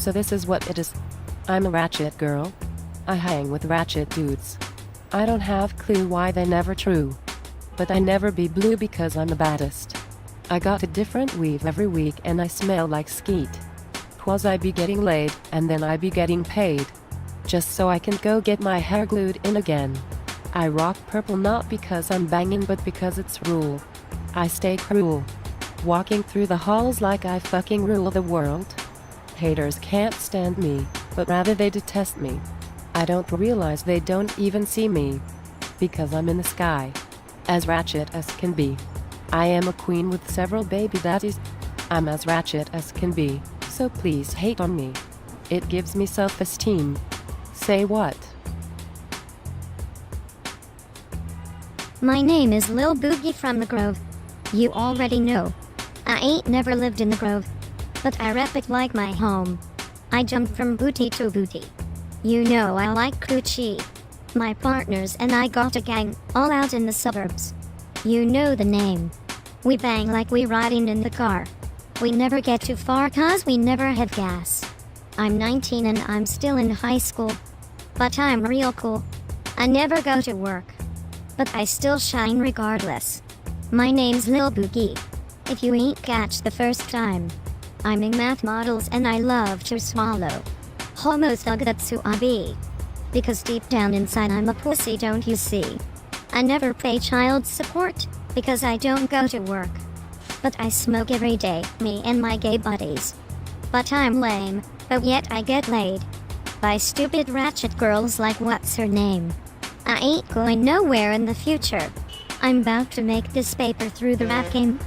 So this is what it is. I'm a ratchet girl. I hang with ratchet dudes. I don't have clue why they never true. But I never be blue because I'm the baddest. I got a different weave every week and I smell like skeet. 'Cause I be getting laid and then I be getting paid. Just so I can go get my hair glued in again. I rock purple not because I'm banging but because it's rule. I stay cruel. Walking through the halls like I fucking rule the world. Haters can't stand me, but rather they detest me. I don't realize they don't even see me. Because I'm in the sky. As ratchet as can be. I am a queen with several baby daddies. I'm as ratchet as can be, so please hate on me. It gives me self-esteem. Say what? My name is Lil Boogie from the Grove. You already know. I ain't never lived in the Grove. But I rep it like my home. I jump from booty to booty. You know I like coochie. My partners and I got a gang, all out in the suburbs. You know the name. We bang like we riding in the car. We never get too far 'cause we never have gas. I'm 19 and I'm still in high school. But I'm real cool. I never go to work. But I still shine regardless. My name's Lil Boogie. If you ain't catch the first time. I'm in math models and I love to swallow. Homo thug that's who I be. Because deep down inside I'm a pussy, don't you see? I never pay child support, because I don't go to work. But I smoke every day, me and my gay buddies. But I'm lame, but yet I get laid. By stupid ratchet girls like what's her name. I ain't going nowhere in the future. I'm about to make this paper through the rap game.